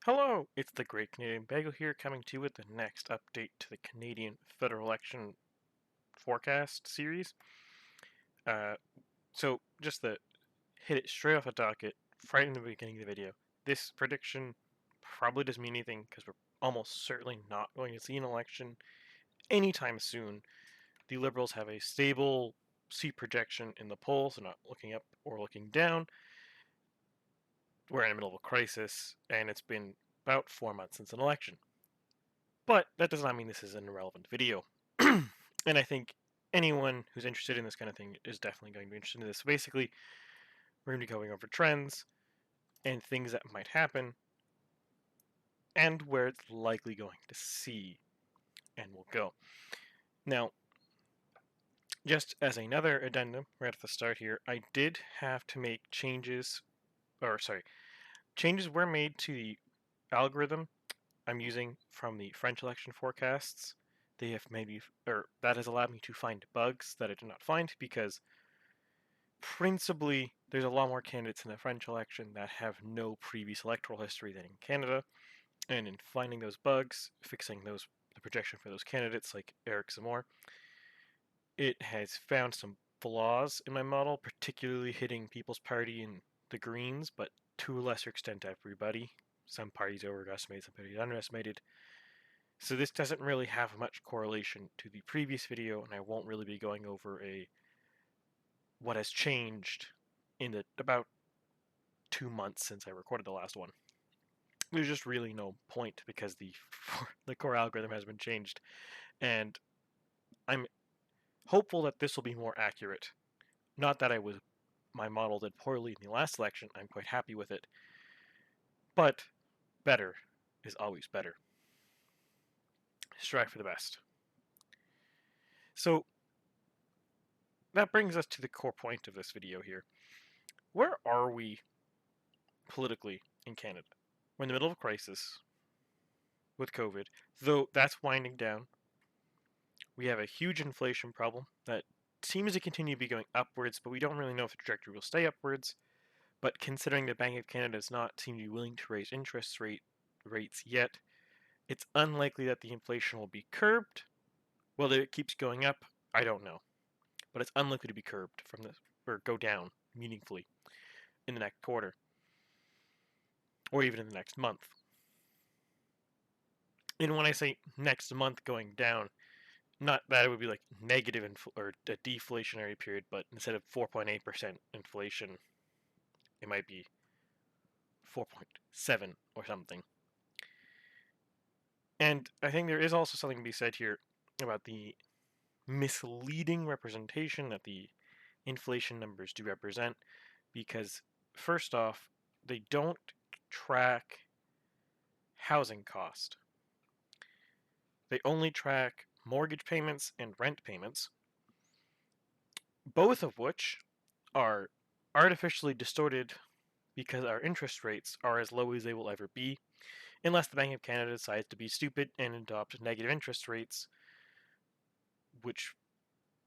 Hello, it's the Great Canadian Bagel here, coming to you with the next update to the Canadian federal election forecast series. Uh, just to hit it straight off the docket, right in the beginning of the video, this prediction probably doesn't mean anything because we're almost certainly not going to see an election anytime soon. The Liberals have a stable seat projection in the polls, they're not looking up or looking down. We're in the middle of a crisis, and it's been about 4 months since an election. But that does not mean this is an irrelevant video. And I think anyone who's interested in this kind of thing is definitely going to be interested in this. So basically, we're going to be going over trends and things that might happen and where it's likely going to see and will go. Now, just as another addendum right at the start here, I did have to make changes, changes were made to the algorithm I'm using from the French election forecasts. They have made me, or that has allowed me to find bugs that I did not find because principally there's a lot more candidates in the French election that have no previous electoral history than in Canada. And in finding those bugs, fixing the projection for those candidates like Eric Zemmour, it has found some flaws in my model, particularly hitting People's Party and the Greens, but to a lesser extent everybody. Some parties overestimated, some parties underestimated. So this doesn't really have much correlation to the previous video, and I won't really be going over what has changed in the about 2 months since I recorded the last one. There's just really no point because the the core algorithm has been changed, and I'm hopeful that this will be more accurate. Not that my model did poorly in the last election. I'm quite happy with it, but better is always better. Strive for the best. So that brings us to the core point of this video here. Where are we politically in Canada? We're in the middle of a crisis with COVID, though that's winding down. We have a huge inflation problem that seems to continue to be going upwards, but we don't really know if the trajectory will stay upwards. But considering the Bank of Canada does not seem to be willing to raise rates yet, it's unlikely that the inflation will be curbed. Whether it keeps going up, I don't know. But it's unlikely to be curbed from this or go down meaningfully in the next quarter or even in the next month. And when I say next month going down, not that it would be like negative or a deflationary period, but instead of 4.8% inflation, it might be 4.7 or something. And I think there is also something to be said here about the misleading representation that the inflation numbers do represent, because first off, they don't track housing cost. They only track mortgage payments and rent payments, both of which are artificially distorted because our interest rates are as low as they will ever be, unless the Bank of Canada decides to be stupid and adopt negative interest rates, which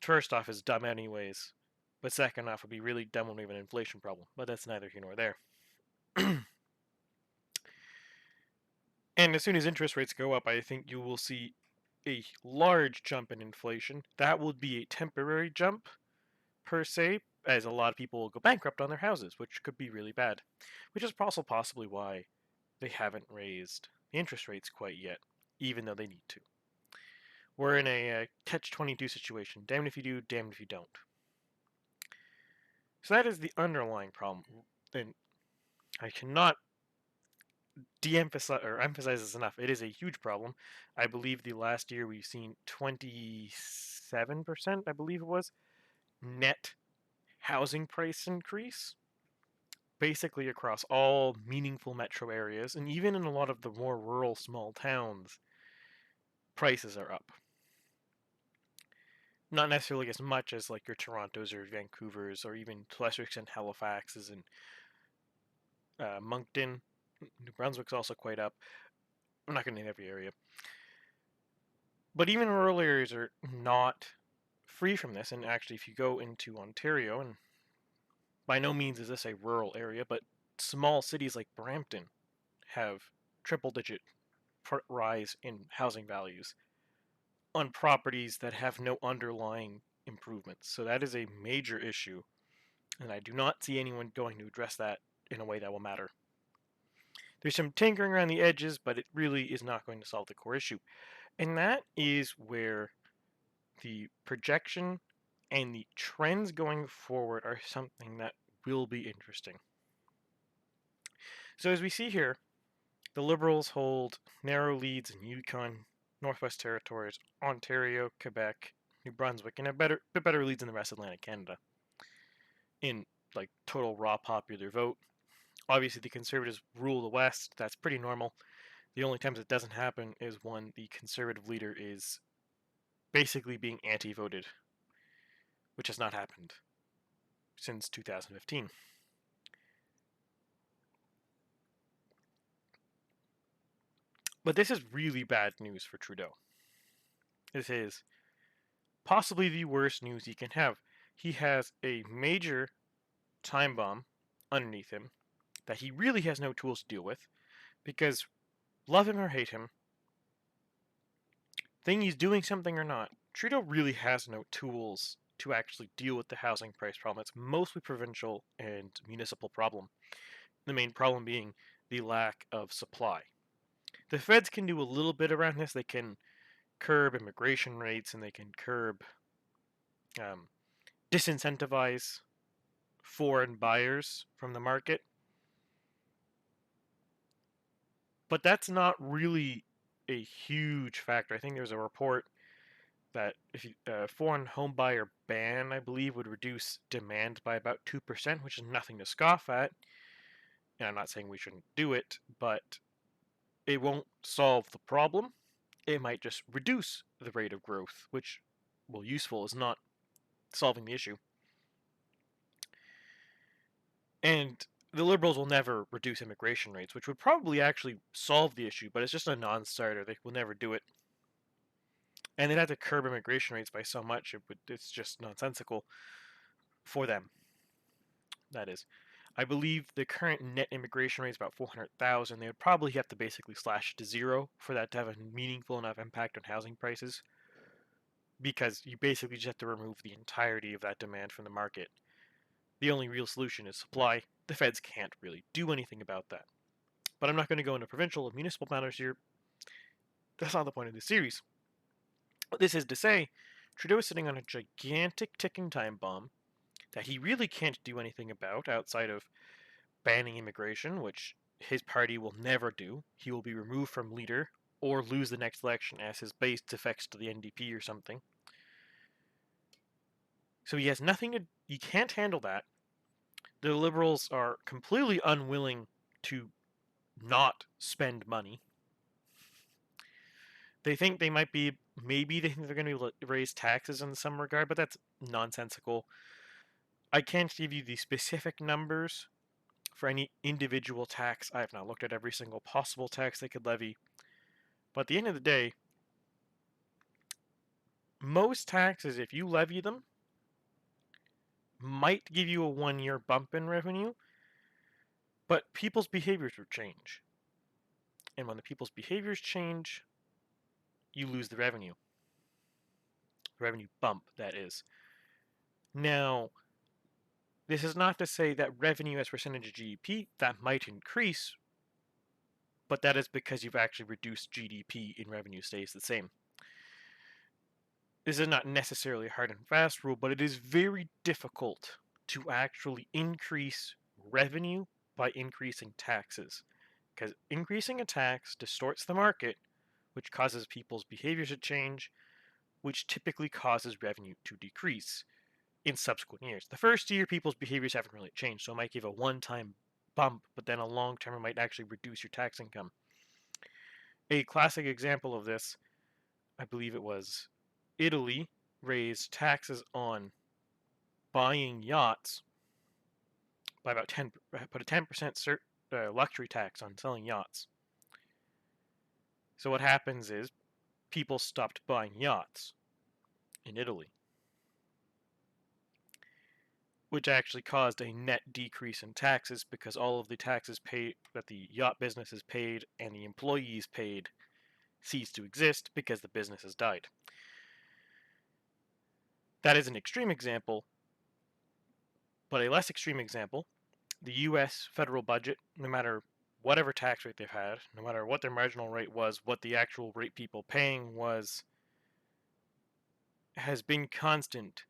first off is dumb anyways, but second off would be really dumb when we have an inflation problem, but that's neither here nor there. And as soon as interest rates go up, I think you will see a large jump in inflation. That would be a temporary jump, per se, as a lot of people will go bankrupt on their houses, which could be really bad. Which is also possibly why they haven't raised the interest rates quite yet, even though they need to. We're in a catch-22 situation. Damned if you do, damned if you don't. So that is the underlying problem. And I cannot de-emphasize or emphasize this enough. It is a huge problem. I believe the last year we've seen 27%, I believe it was, net housing price increase, basically across all meaningful metro areas, and even in a lot of the more rural small towns, prices are up. Not necessarily as much as like your Torontos or Vancouvers, or even to lesser extent Halifax's and Moncton. New Brunswick's also quite up. I'm not going to name every area. But even rural areas are not free from this, and actually if you go into Ontario, and by no means is this a rural area, but small cities like Brampton have triple-digit rise in housing values on properties that have no underlying improvements. So that is a major issue, and I do not see anyone going to address that in a way that will matter. There's some tinkering around the edges, but it really is not going to solve the core issue. And that is where the projection and the trends going forward are something that will be interesting. So as we see here, the Liberals hold narrow leads in Yukon, Northwest Territories, Ontario, Quebec, New Brunswick, and a bit better leads in the rest of Atlantic Canada in like total raw popular vote. Obviously, the Conservatives rule the West. That's pretty normal. The only times it doesn't happen is when the Conservative leader is basically being anti-voted, which has not happened since 2015. But this is really bad news for Trudeau. This is possibly the worst news he can have. He has a major time bomb underneath him that he really has no tools to deal with, because love him or hate him, think he's doing something or not, Trudeau really has no tools to actually deal with the housing price problem. It's mostly provincial and municipal problem. The main problem being the lack of supply. The feds can do a little bit around this. They can curb immigration rates, and they can curb, disincentivize foreign buyers from the market. But that's not really a huge factor. I think there's a report that if foreign home buyer ban, I believe, would reduce demand by about 2%, which is nothing to scoff at. And I'm not saying we shouldn't do it, but it won't solve the problem. It might just reduce the rate of growth, which, well, useful is not solving the issue. And the Liberals will never reduce immigration rates, which would probably actually solve the issue, but it's just a non-starter. They will never do it. And they'd have to curb immigration rates by so much, it's just nonsensical for them. That is. I believe the current net immigration rate is about 400,000. They would probably have to basically slash it to zero for that to have a meaningful enough impact on housing prices, because you basically just have to remove the entirety of that demand from the market. The only real solution is supply. The feds can't really do anything about that. But I'm not going to go into provincial or municipal matters here. That's not the point of this series. What this is to say, Trudeau is sitting on a gigantic ticking time bomb that he really can't do anything about outside of banning immigration, which his party will never do. He will be removed from leader or lose the next election as his base defects to the NDP or something. So he has nothing to... He can't handle that. The Liberals are completely unwilling to not spend money. They think they might be... Maybe they think they're going to be able to raise taxes in some regard, but that's nonsensical. I can't give you the specific numbers for any individual tax. I have not looked at every single possible tax they could levy. But at the end of the day, most taxes, if you levy them, might give you a 1-year bump in revenue, but people's behaviors will change. And when the people's behaviors change, you lose the revenue. Revenue bump, that is. Now, this is not to say that revenue as percentage of GDP, that might increase, but that is because you've actually reduced GDP and revenue stays the same. This is not necessarily a hard and fast rule, but it is very difficult to actually increase revenue by increasing taxes. Because increasing a tax distorts the market, which causes people's behaviors to change, which typically causes revenue to decrease in subsequent years. The first year, people's behaviors haven't really changed, so it might give a one-time bump, but then a long term it might actually reduce your tax income. A classic example of this, I believe it was Italy, raised taxes on buying yachts by about 10, put a 10% luxury tax on selling yachts. So what happens is people stopped buying yachts in Italy, which actually caused a net decrease in taxes because all of the taxes paid that the yacht businesses paid and the employees paid ceased to exist because the businesses died. That is an extreme example, but a less extreme example, the US federal budget, no matter whatever tax rate they've had, no matter what their marginal rate was, what the actual rate people paying was, has been constant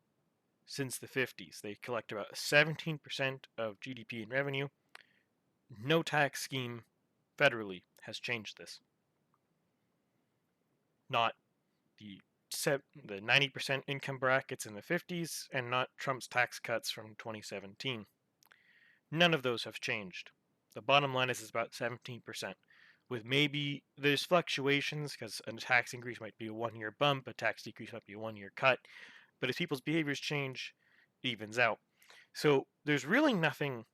since the 50s. They collect about 17% of GDP in revenue. No tax scheme federally has changed this. Not the 90% income brackets in the 50s, and not Trump's tax cuts from 2017. None of those have changed. The bottom line is about 17%. With maybe there's fluctuations because a tax increase might be a 1 year bump, a tax decrease might be a 1 year cut, but as people's behaviors change, it evens out. So there's really nothing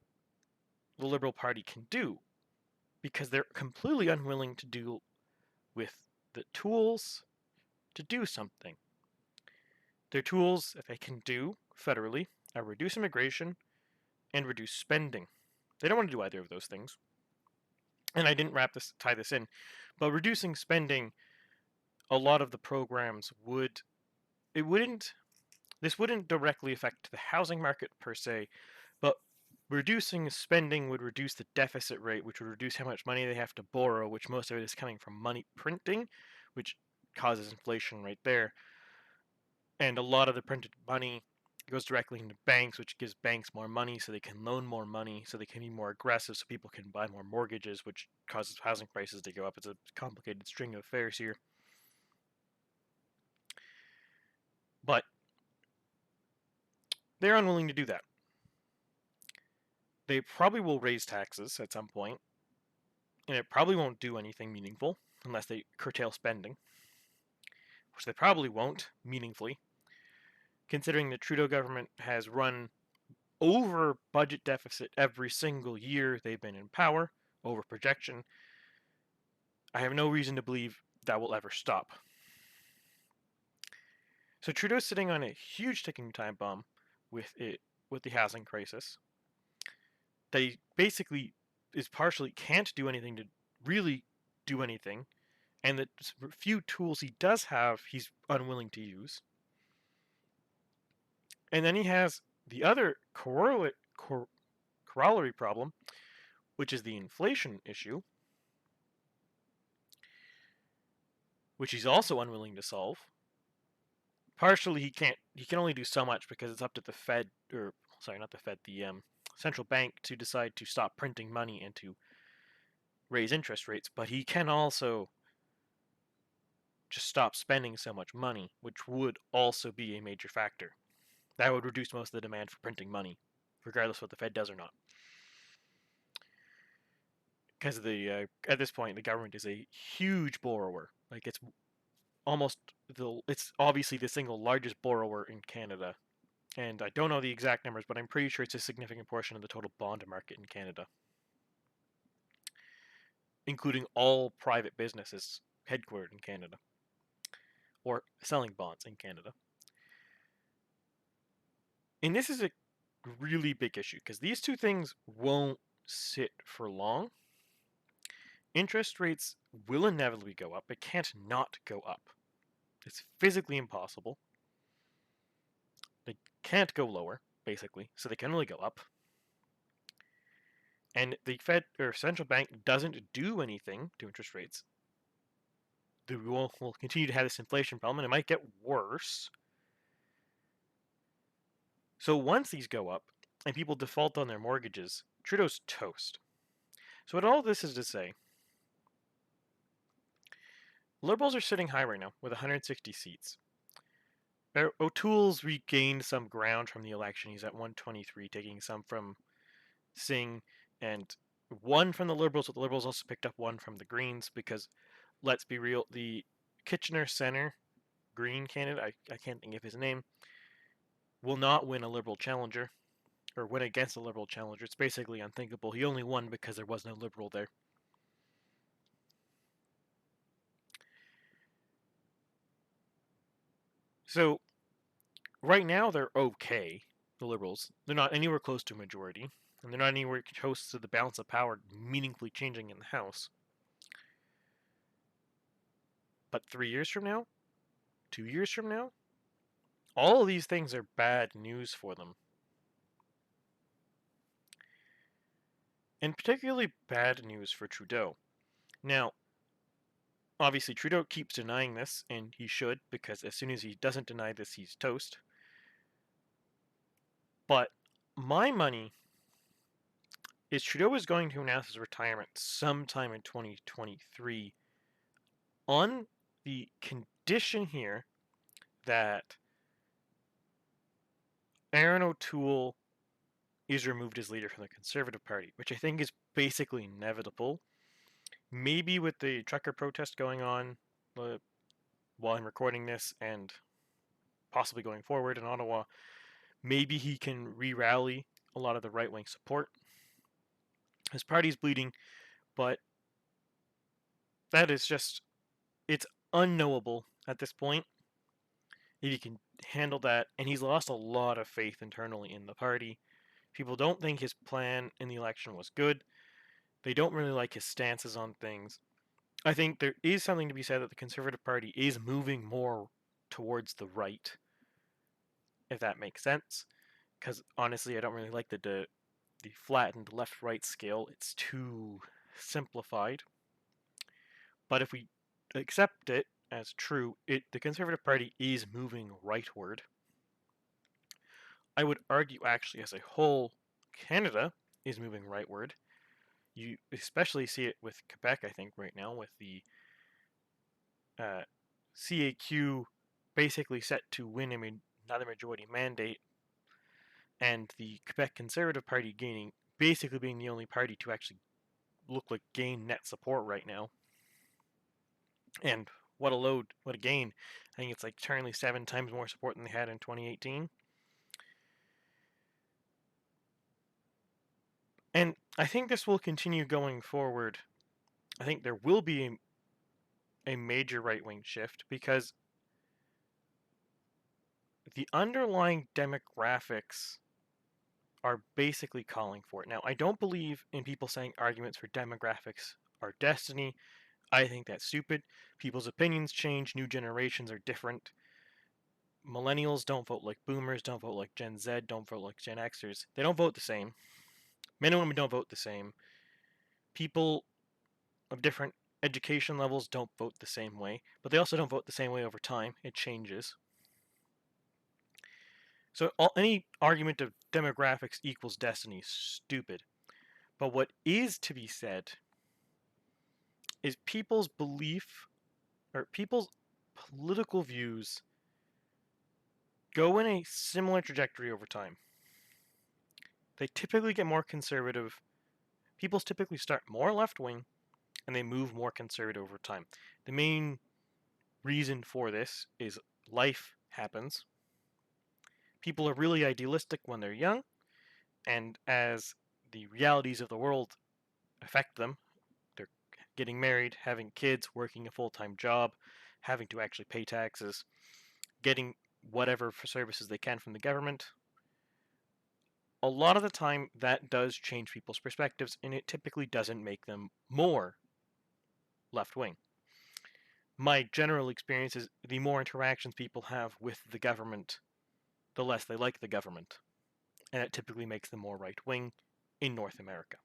the Liberal Party can do because they're completely unwilling to deal with the tools to do something. Their tools that they can do federally are reduce immigration and reduce spending. They don't want to do either of those things. And I didn't tie this in, but reducing spending, a lot of the programs this wouldn't directly affect the housing market per se, but reducing spending would reduce the deficit rate, which would reduce how much money they have to borrow, which most of it is coming from money printing, which causes inflation right there. And a lot of the printed money goes directly into banks, which gives banks more money so they can loan more money, so they can be more aggressive, so people can buy more mortgages, which causes housing prices to go up. It's a complicated string of affairs here. But they're unwilling to do that. They probably will raise taxes at some point, and it probably won't do anything meaningful unless they curtail spending, which they probably won't meaningfully, considering the Trudeau government has run over budget deficit every single year they've been in power, over projection. I have no reason to believe that will ever stop. So Trudeau's sitting on a huge ticking time bomb with the housing crisis. That he basically is partially can't do anything to really do anything, and the few tools he does have, he's unwilling to use. And then he has the other corollary problem, which is the inflation issue, which he's also unwilling to solve. Partially, he can only do so much because it's up to the Fed, or sorry, not the Fed, the central bank to decide to stop printing money and to raise interest rates. But he can also just stop spending so much money, which would also be a major factor. That would reduce most of the demand for printing money, regardless of what the Fed does or not. Because at this point, the government is a huge borrower. Like it's obviously the single largest borrower in Canada. And I don't know the exact numbers, but I'm pretty sure it's a significant portion of the total bond market in Canada, including all private businesses headquartered in Canada or selling bonds in Canada. And this is a really big issue because these two things won't sit for long. Interest rates will inevitably go up. It can't not go up. It's physically impossible. They can't go lower, basically, so they can only go up. And the Fed or central bank doesn't do anything to interest rates. We'll continue to have this inflation problem, and it might get worse. So once these go up and people default on their mortgages, Trudeau's toast. So what all this is to say, Liberals are sitting high right now with 160 seats. O'Toole's regained some ground from the election. He's at 123, taking some from Singh and one from the Liberals, but the Liberals also picked up one from the Greens because, let's be real, the Kitchener Centre Green candidate, I can't think of his name, will not win a Liberal challenger or win against a Liberal challenger. It's basically unthinkable. He only won because there was no Liberal there. So right now they're okay. the Liberals. They're not anywhere close to a majority, and they're not anywhere close to the balance of power meaningfully changing in the House. But 3 years from now, 2 years from now, all of these things are bad news for them. And particularly bad news for Trudeau. Now, obviously Trudeau keeps denying this, and he should, because as soon as he doesn't deny this, he's toast. But my money is Trudeau is going to announce his retirement sometime in 2023 on the condition here that Aaron O'Toole is removed as leader from the Conservative Party, which I think is basically inevitable. Maybe with the trucker protest going on while I'm recording this and possibly going forward in Ottawa, maybe he can re-rally a lot of the right-wing support. His party's bleeding, but that is just, it's unknowable at this point if he can handle that, and he's lost a lot of faith internally in the party. People don't think his plan in the election was good. They don't really like his stances on things. I think there is something to be said that the Conservative Party is moving more towards the right, if that makes sense. Because honestly, I don't really like the flattened left-right scale. It's too simplified. But if we accept it as true, the Conservative Party is moving rightward. I would argue, actually, as a whole, Canada is moving rightward. You especially see it with Quebec, I think, right now, with the CAQ basically set to win another majority mandate, and the Quebec Conservative Party basically being the only party to actually look like gain net support right now. And what a gain. I think it's like currently 7 times more support than they had in 2018. And I think this will continue going forward. I think there will be a major right-wing shift because the underlying demographics are basically calling for it. Now, I don't believe in people saying arguments for demographics are destiny. I think that's stupid. People's opinions change. New generations are different. Millennials don't vote like boomers, don't vote like Gen Z, don't vote like Gen Xers. They don't vote the same. Men and women don't vote the same. People of different education levels don't vote the same way, but they also don't vote the same way over time. It changes. So any argument of demographics equals destiny is stupid. But what is to be said is people's belief or people's political views go in a similar trajectory over time. They typically get more conservative. People typically start more left-wing, and they move more conservative over time. The main reason for this is life happens. People are really idealistic when they're young, and as the realities of the world affect them, they're getting married, having kids, working a full-time job, having to actually pay taxes, getting whatever for services they can from the government. A lot of the time, that does change people's perspectives, and it typically doesn't make them more left-wing. My general experience is the more interactions people have with the government, the less they like the government. And it typically makes them more right-wing in North America.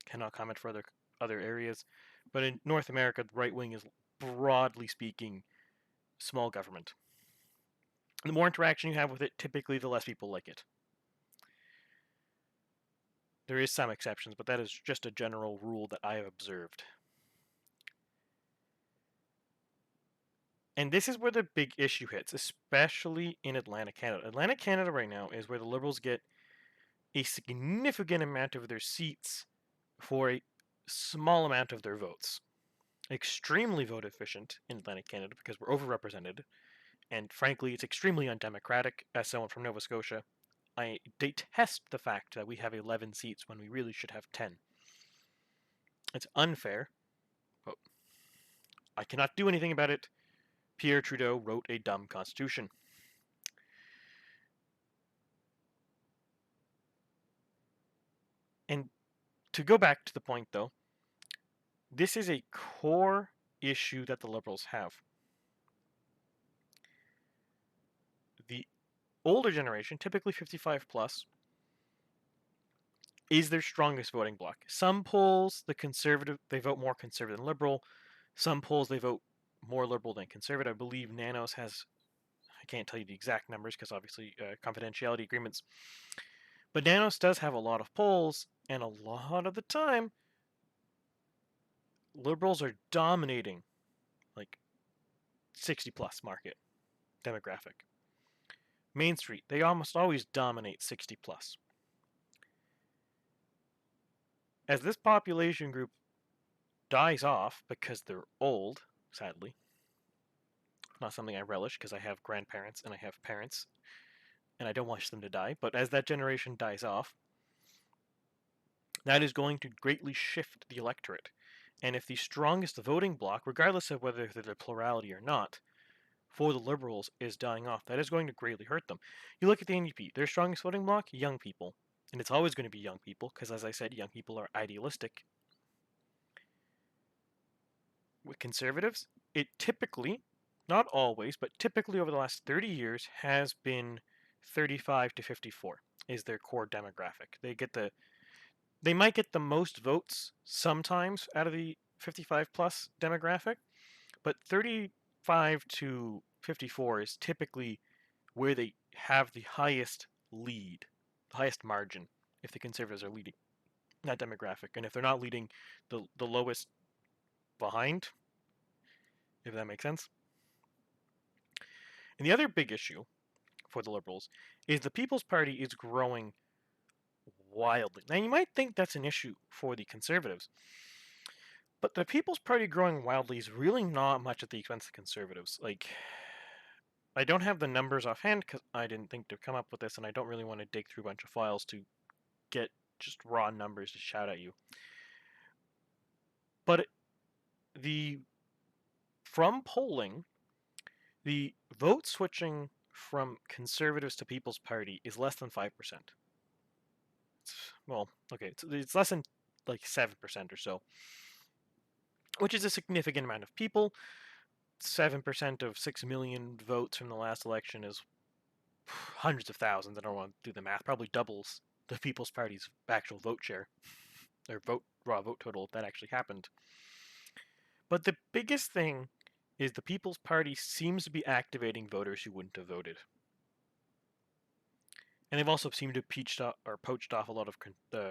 Cannot comment for other areas, but in North America, the right-wing is, broadly speaking, small government. The more interaction you have with it, typically the less people like it. There is some exceptions, but that is just a general rule that I have observed. And this is where the big issue hits, especially in Atlantic Canada. Atlantic Canada right now is where the Liberals get a significant amount of their seats for a small amount of their votes. Extremely vote efficient in Atlantic Canada because we're overrepresented, and frankly, it's extremely undemocratic. As someone from Nova Scotia, I detest the fact that we have 11 seats when we really should have 10. It's unfair, but I cannot do anything about it. Pierre Trudeau wrote a dumb constitution. And to go back to the point, though, this is a core issue that the Liberals have. The older generation, typically 55 plus, is their strongest voting bloc. Some polls, they vote more conservative than liberal. Some polls, they vote more liberal than conservative. I believe Nanos has, I can't tell you the exact numbers because obviously confidentiality agreements. But Nanos does have a lot of polls, and a lot of the time, liberals are dominating, like 60 plus market demographic. Main Street, they almost always dominate 60 plus. As this population group dies off because they're old, sadly, not something I relish because I have grandparents and I have parents and I don't wish them to die, but as that generation dies off, that is going to greatly shift the electorate. And if the strongest voting bloc, regardless of whether they're the plurality or not, for the Liberals is dying off, that is going to greatly hurt them. You look at the NDP, their strongest voting bloc, young people. And it's always going to be young people, because as I said, young people are idealistic. With conservatives, it typically, not always, but typically over the last 30 years has been 35 to 54 is their core demographic. They might get the most votes sometimes out of the 55 plus demographic, but 35 to 54 is typically where they have the highest lead, the highest margin, if the conservatives are leading that demographic. And if they're not leading, the lowest behind, if that makes sense. And the other big issue for the Liberals is the People's Party is growing wildly. Now, you might think that's an issue for the Conservatives, but the People's Party growing wildly is really not much at the expense of Conservatives. Like, I don't have the numbers offhand because I didn't think to come up with this, and I don't really want to dig through a bunch of files to get just raw numbers to shout at you. But from polling, the vote switching from Conservatives to People's Party is less than 5%. Well, okay, it's less than like 7% or so, which is a significant amount of people. 7% of 6 million votes from the last election is hundreds of thousands. I don't want to do the math. Probably doubles the People's Party's actual vote share, or raw vote total if that actually happened. But the biggest thing is the People's Party seems to be activating voters who wouldn't have voted. And they've also seemed to have poached off a lot of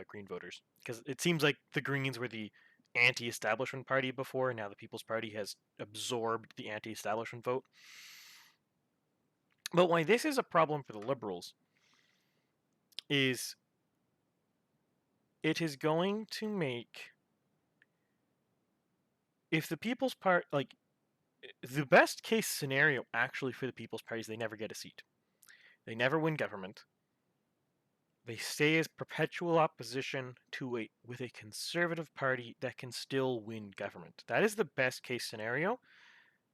Green voters. Because it seems like the Greens were the anti-establishment party before, and now the People's Party has absorbed the anti-establishment vote. But why this is a problem for the Liberals is it is going to make, if the People's Party, like, the best case scenario actually for the People's Party is they never get a seat. They never win government. They stay as perpetual opposition with a conservative party that can still win government. That is the best case scenario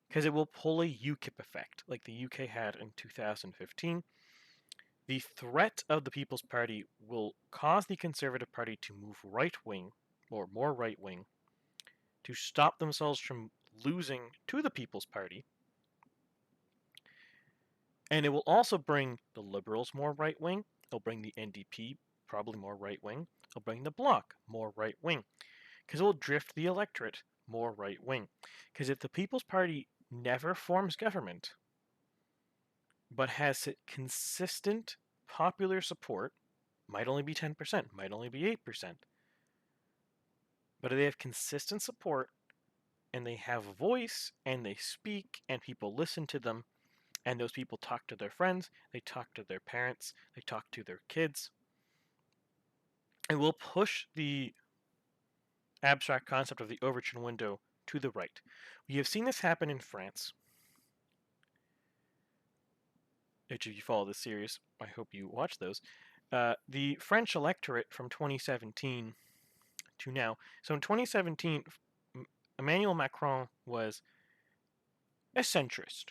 because it will pull a UKIP effect like the UK had in 2015. The threat of the People's Party will cause the Conservative Party to move right-wing, or more right-wing, to stop themselves from losing to the People's Party. And it will also bring the Liberals more right-wing. It'll bring the NDP probably more right-wing. It'll bring the Bloc more right-wing. Because it will drift the electorate more right-wing. Because if the People's Party never forms government, but has consistent popular support, might only be 10%, might only be 8%, but if they have consistent support, and they have a voice, and they speak, and people listen to them, and those people talk to their friends, they talk to their parents, they talk to their kids, it will push the abstract concept of the Overton window to the right. We have seen this happen in France. If you follow this series, I hope you watch those. The French electorate from 2017 to now. So in 2017, Emmanuel Macron was a centrist.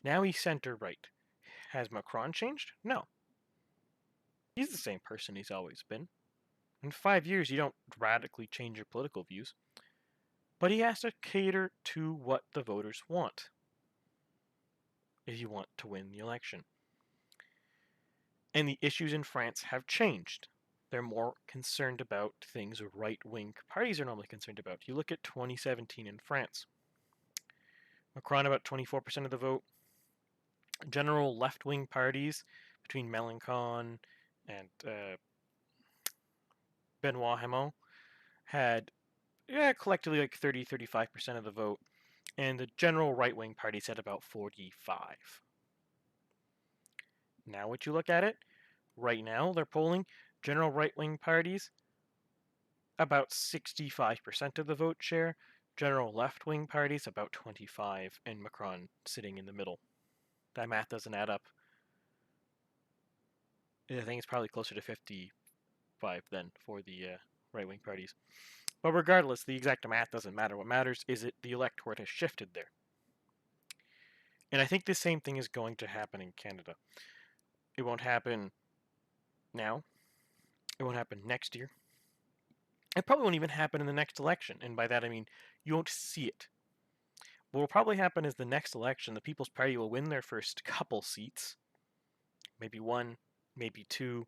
Now he's center-right. Has Macron changed? No. He's the same person he's always been. In 5 years, you don't radically change your political views, but he has to cater to what the voters want if you want to win the election. And the issues in France have changed. They're more concerned about things right-wing parties are normally concerned about. You look at 2017 in France. Macron about 24% of the vote. General left-wing parties between Mélenchon and Benoit Hamon had collectively like 30-35% of the vote, and the general right-wing parties had about 45. Now what you look at it, right now they're polling general right-wing parties about 65% of the vote share, general left-wing parties about 25, and Macron sitting in the middle. That math doesn't add up. I think it's probably closer to 55 then for the right-wing parties. But regardless, the exact math doesn't matter. What matters is that the electorate has shifted there. And I think the same thing is going to happen in Canada. It won't happen now. It won't happen next year. It probably won't even happen in the next election. And by that I mean you won't see it. What will probably happen is the next election, the People's Party will win their first couple seats. Maybe one, maybe two.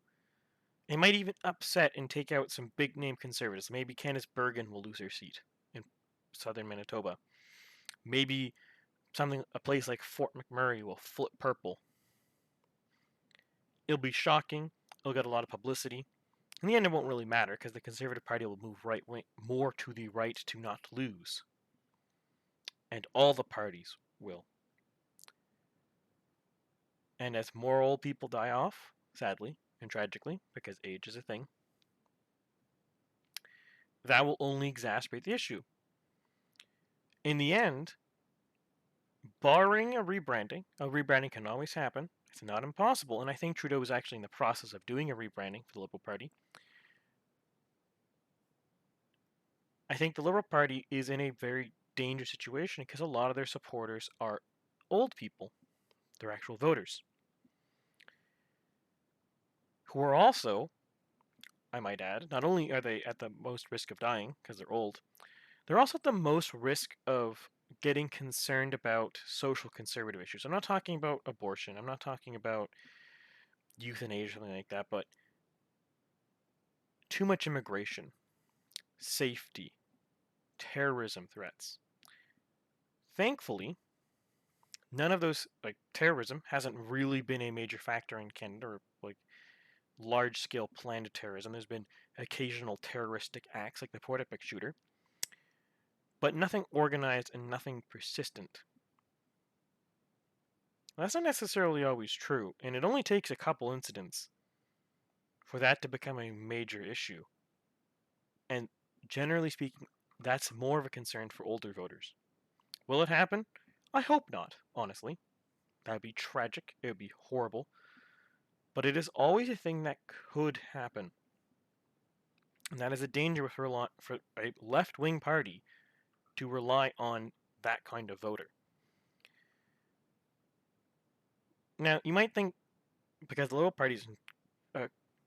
They might even upset and take out some big name conservatives. Maybe Candice Bergen will lose her seat in southern Manitoba. Maybe a place like Fort McMurray will flip purple. It'll be shocking. It'll get a lot of publicity. In the end, it won't really matter because the Conservative Party will move right wing more to the right to not lose, and all the parties will. And as more old people die off, sadly and tragically, because age is a thing, that will only exacerbate the issue. In the end, barring a rebranding can always happen. It's not impossible, and I think Trudeau is actually in the process of doing a rebranding for the Liberal Party. I think the Liberal Party is in a very dangerous situation because a lot of their supporters are old people. They're actual voters. Who are also, I might add, not only are they at the most risk of dying because they're old, they're also at the most risk of getting concerned about social conservative issues. I'm not talking about abortion. I'm not talking about euthanasia or something like that, but too much immigration, safety, terrorism threats. Thankfully, none of those, like terrorism, hasn't really been a major factor in Canada, or like large-scale planned terrorism. There's been occasional terroristic acts like the Port Epic shooter, but nothing organized and nothing persistent. That's not necessarily always true, and it only takes a couple incidents for that to become a major issue. And generally speaking, that's more of a concern for older voters. Will it happen? I hope not, honestly. That would be tragic. It would be horrible. But it is always a thing that could happen. And that is a danger for a left-wing party to rely on that kind of voter. Now, you might think, because the Liberal Party is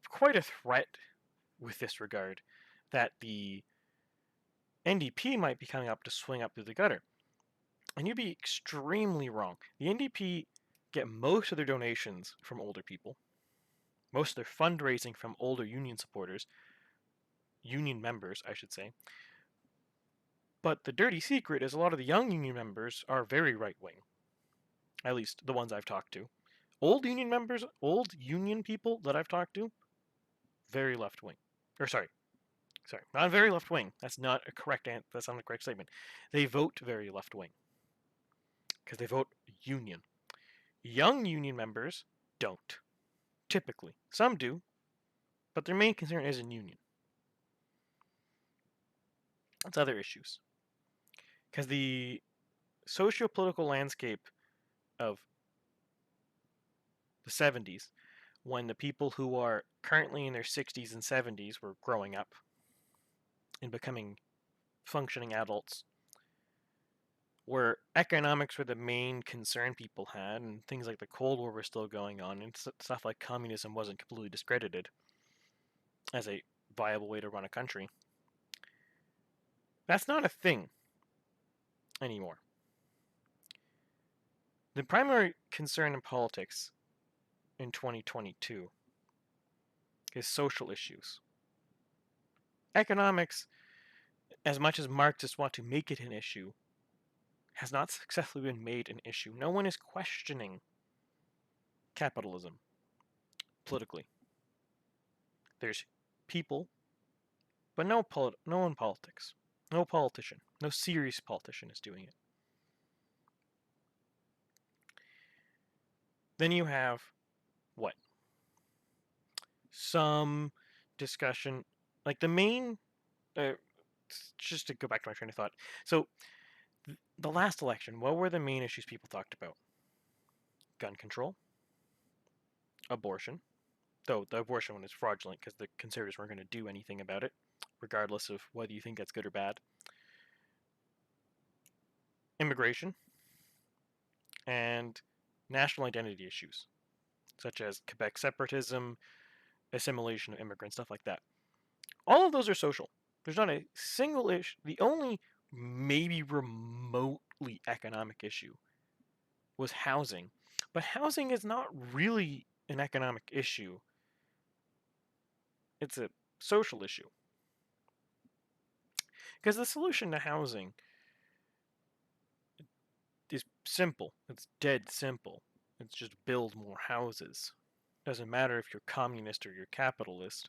quite a threat with this regard, that the NDP might be coming up to swing up through the gutter. And you'd be extremely wrong. The NDP get most of their donations from older people, most of their fundraising from older union supporters, union members, I should say. But the dirty secret is a lot of the young union members are very right-wing. At least the ones I've talked to. Old union members, old union people that I've talked to, very left-wing. Or sorry, not very left-wing. That's not a correct that's not a correct statement. They vote very left-wing. Because they vote union. Young union members don't. Typically. Some do, but their main concern isn't union. It's other issues. Because the socio-political landscape of the 70s, when the people who are currently in their 60s and 70s were growing up and becoming functioning adults, where economics were the main concern people had, and things like the Cold War were still going on, and stuff like communism wasn't completely discredited as a viable way to run a country. That's not a thing anymore. The primary concern in politics in 2022 is social issues. Economics, as much as Marxists want to make it an issue, has not successfully been made an issue. No one is questioning capitalism politically. There's people, but no one politics. No politician. No serious politician is doing it. Then you have what? Some discussion, like the main, just to go back to my train of thought. So, the last election, what were the main issues people talked about? Gun control, abortion, though the abortion one is fraudulent because the conservatives weren't going to do anything about it, regardless of whether you think that's good or bad. Immigration, and national identity issues, such as Quebec separatism, assimilation of immigrants, stuff like that. All of those are social. There's not a single issue. The only maybe remotely economic issue was housing. But housing is not really an economic issue. It's a social issue. Because the solution to housing is simple. It's dead simple. It's just build more houses. Doesn't matter if you're communist or you're capitalist.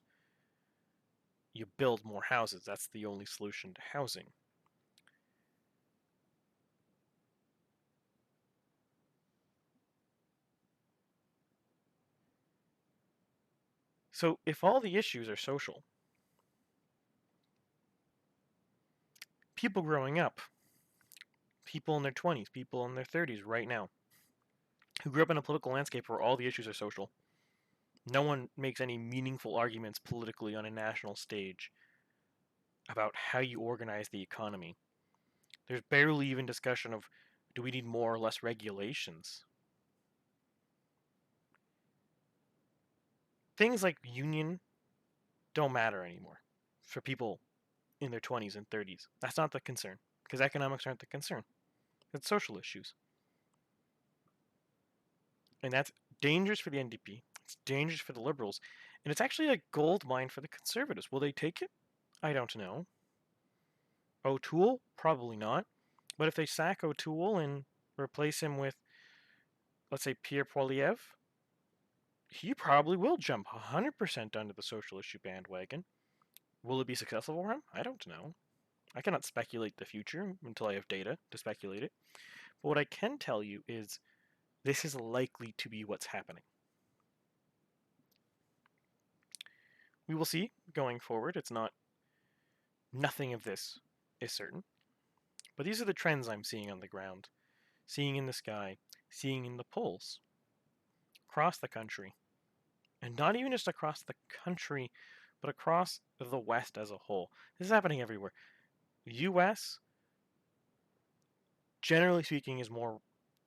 You build more houses. That's the only solution to housing. So if all the issues are social, people growing up, people in their 20s, people in their 30s right now, who grew up in a political landscape where all the issues are social, no one makes any meaningful arguments politically on a national stage about how you organize the economy. There's barely even discussion of, do we need more or less regulations? Things like union don't matter anymore for people in their 20s and 30s. That's not the concern, because economics aren't the concern. It's social issues. And that's dangerous for the NDP. It's dangerous for the Liberals. And it's actually a gold mine for the Conservatives. Will they take it? I don't know. O'Toole? Probably not. But if they sack O'Toole and replace him with, let's say, Pierre Poilievre, he probably will jump 100% onto the social issue bandwagon. Will it be successful for him? I don't know. I cannot speculate the future until I have data to speculate it. But what I can tell you is this is likely to be what's happening. We will see going forward. It's not, nothing of this is certain. But these are the trends I'm seeing on the ground, seeing in the sky, seeing in the polls, across the country. And not even just across the country, but across the West as a whole. This is happening everywhere. The US, generally speaking, is more,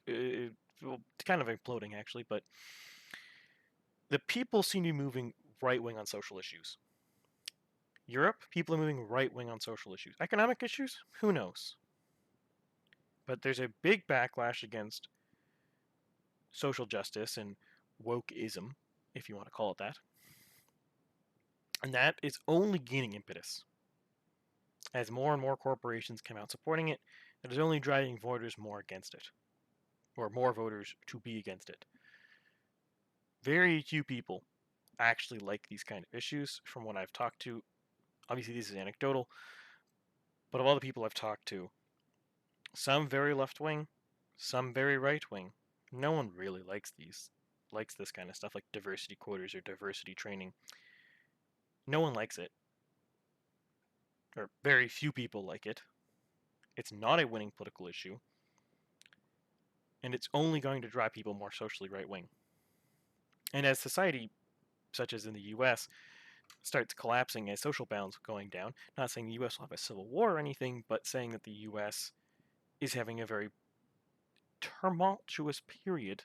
kind of imploding actually, but the people seem to be moving right wing on social issues. Europe, people are moving right wing on social issues. Economic issues, who knows? But there's a big backlash against social justice and wokeism, if you want to call it that. And that is only gaining impetus. As more and more corporations come out supporting it, it is only driving voters more against it. Or more voters to be against it. Very few people actually like these kind of issues from what I've talked to. Obviously, this is anecdotal, but of all the people I've talked to, some very left wing, some very right wing. No one really likes this kind of stuff like diversity quotas or diversity training. No one likes it. Or very few people like it. It's not a winning political issue. And it's only going to drive people more socially right wing. And as society, such as in the US, starts collapsing as social bounds going down, not saying the US will have a civil war or anything, but saying that the US is having a very tumultuous period.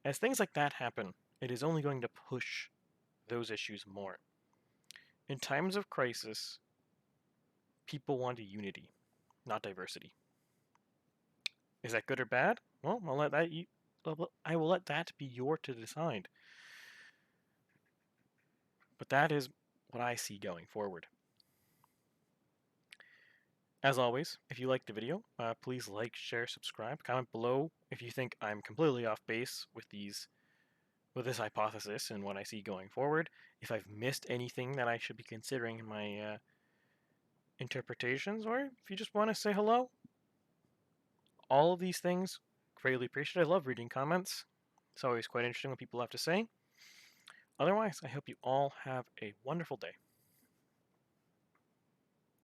As things like that happen, it is only going to push those issues more. In times of crisis, people want a unity, not diversity. Is that good or bad? Well, I will let that be your to decide. But that is what I see going forward. As always, if you liked the video, please like, share, subscribe, comment below if you think I'm completely off base with this hypothesis and what I see going forward. If I've missed anything that I should be considering in my interpretations, or if you just want to say hello, all of these things, greatly appreciated. I love reading comments. It's always quite interesting what people have to say. Otherwise, I hope you all have a wonderful day.